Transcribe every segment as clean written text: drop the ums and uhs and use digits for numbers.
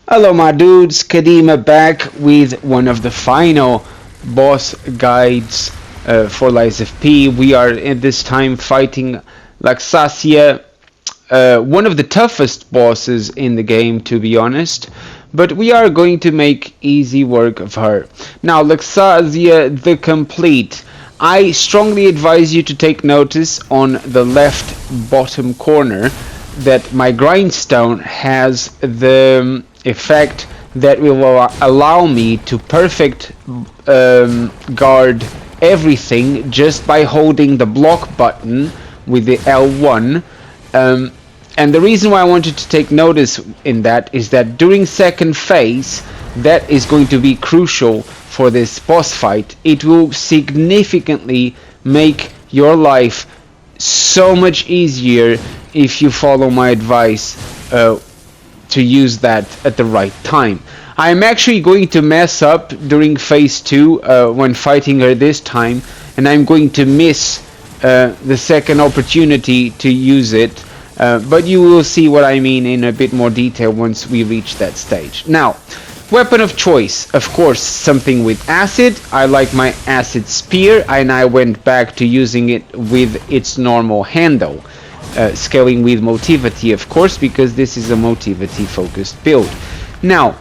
Hello my dudes, Kadima back with one of the final boss guides for Lies of P. We are at this time fighting Laxasia, one of the toughest bosses in the game to be honest, but we are going to make easy work of her. Now Laxasia the Complete. I strongly advise you to take notice on the left bottom corner that my grindstone has the effect that will allow me to perfect guard everything just by holding the block button with the L1. And the reason why I wanted to take notice in that is that during second phase, that is going to be crucial for this boss fight. It will significantly make your life so much easier if you follow my advice to use that at the right time. I am actually going to mess up during phase 2 when fighting her this time, and I'm going to miss the second opportunity to use it, but you will see what I mean in a bit more detail once we reach that stage. Now, weapon of choice, of course, something with acid. I like my acid spear, and I went back to using it with its normal handle. Scaling with motivity, of course, because this is a motivity focused build. Now,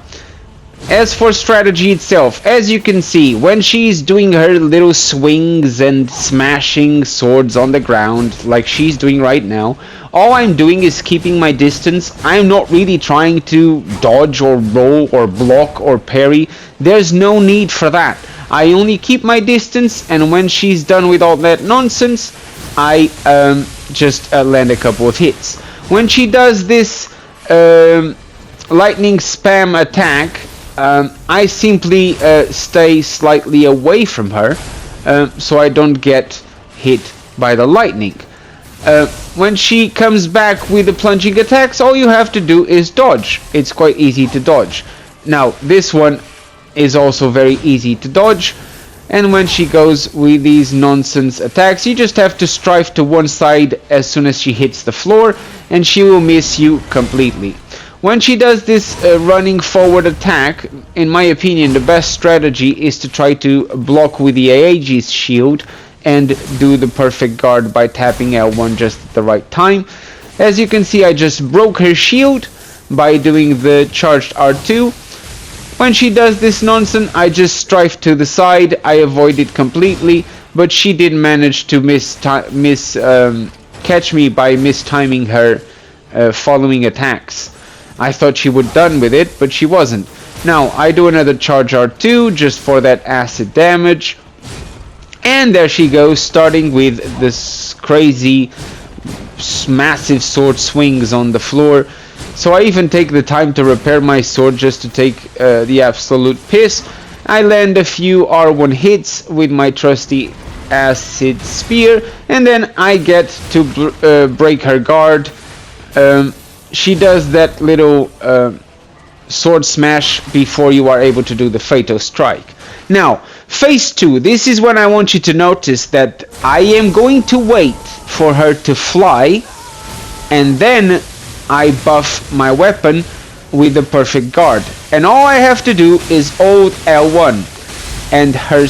as for strategy itself, as you can see, when she's doing her little swings and smashing swords on the ground like she's doing right now, all I'm doing is keeping my distance. I'm not really trying to dodge or roll or block or parry. There's no need for that. I only keep my distance, and when she's done with all that nonsense, I just land a couple of hits. When she does this lightning spam attack, I simply stay slightly away from her so I don't get hit by the lightning. When she comes back with the plunging attacks, all you have to do is dodge. It's quite easy to dodge. Now, this one is also very easy to dodge. And when she goes with these nonsense attacks, you just have to strive to one side as soon as she hits the floor, and she will miss you completely. When she does this running forward attack, in my opinion, the best strategy is to try to block with the Aegis shield and do the perfect guard by tapping L1 just at the right time. As you can see, I just broke her shield by doing the charged R2. When she does this nonsense, I just strive to the side. I avoid it completely, but she did manage to catch me by mistiming her following attacks. I thought she would done with it, but she wasn't. Now, I do another charge R2 just for that acid damage. And there she goes, starting with this crazy, massive sword swings on the floor. So I even take the time to repair my sword just to take the absolute piss. I land a few R1 hits with my trusty acid spear, and then I get to break her guard. She does that little sword smash before you are able to do the fatal strike. Now, phase 2, this is when I want you to notice that I am going to wait for her to fly, and then I buff my weapon with the perfect guard. And all I have to do is hold L1, and her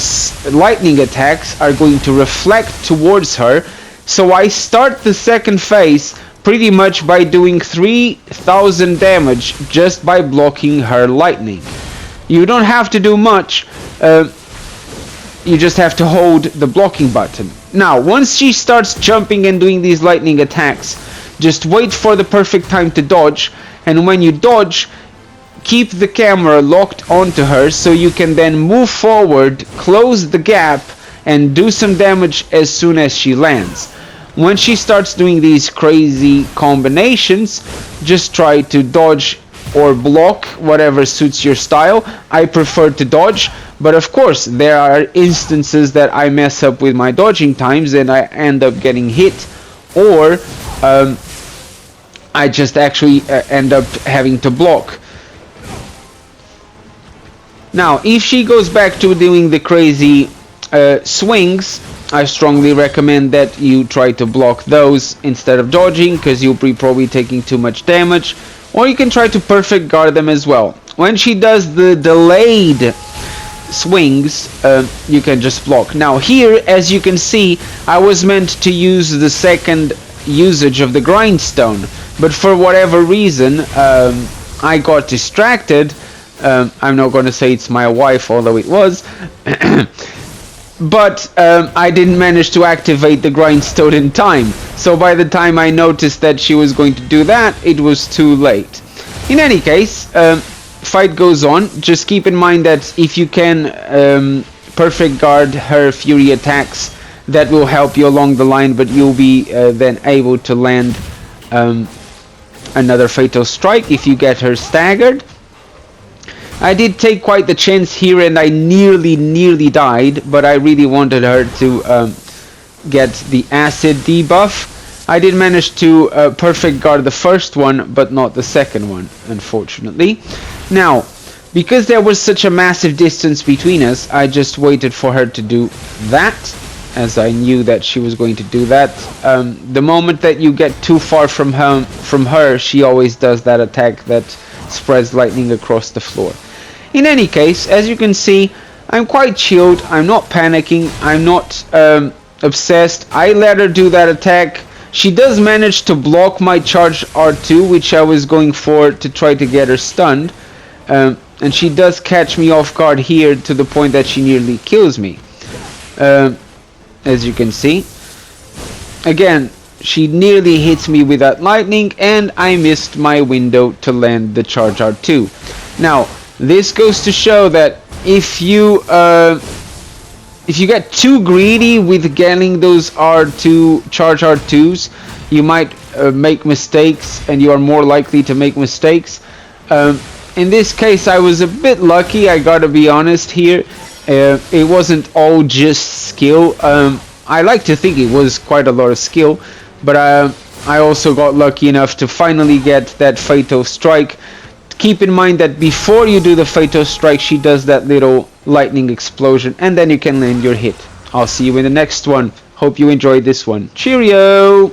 lightning attacks are going to reflect towards her. So I start the second phase pretty much by doing 3000 damage just by blocking her lightning. You don't have to do much. You just have to hold the blocking button. Now, once she starts jumping and doing these lightning attacks, just wait for the perfect time to dodge, and when you dodge, keep the camera locked onto her so you can then move forward, close the gap, and do some damage as soon as she lands. When she starts doing these crazy combinations, just try to dodge or block, whatever suits your style. I prefer to dodge, but of course there are instances that I mess up with my dodging times and I end up getting hit, or I just actually end up having to block. Now, if she goes back to doing the crazy swings, I strongly recommend that you try to block those instead of dodging, because you'll be probably taking too much damage. Or you can try to perfect guard them as well. when she does the delayed swings, you can just block. Now here, as you can see, I was meant to use the second usage of the grindstone, but for whatever reason I got distracted. I'm not going to say it's my wife, although it was. But I didn't manage to activate the grindstone in time, so by the time I noticed that she was going to do that, it was too late. In any case, fight goes on. Just keep in mind that if you can perfect guard her fury attacks, that will help you along the line, but you'll be then able to land another fatal strike if you get her staggered. I did take quite the chance here, and I nearly died, but I really wanted her to get the acid debuff. I did manage to perfect guard the first one, but not the second one, unfortunately. Now, because there was such a massive distance between us, I just waited for her to do that, as I knew that she was going to do that. The moment that you get too far from her, she always does that attack that spreads lightning across the floor. In any case, as you can see, I'm quite chilled. I'm not panicking. I'm not obsessed. I let her do that attack. She does manage to block my charge R2, which I was going for to try to get her stunned. And she does catch me off guard here to the point that she nearly kills me. As you can see. Again, she nearly hits me with that lightning, and I missed my window to land the charge R2. Now, this goes to show that if you get too greedy with getting those R2 charge R2s, you might make mistakes, and you are more likely to make mistakes. In this case, I was a bit lucky, I gotta be honest here. It wasn't all just skill. I like to think it was quite a lot of skill, but I also got lucky enough to finally get that fatal strike. Keep in mind that before you do the fatal strike, she does that little lightning explosion, and then you can land your hit. I'll see you in the next one. Hope you enjoyed this one. Cheerio!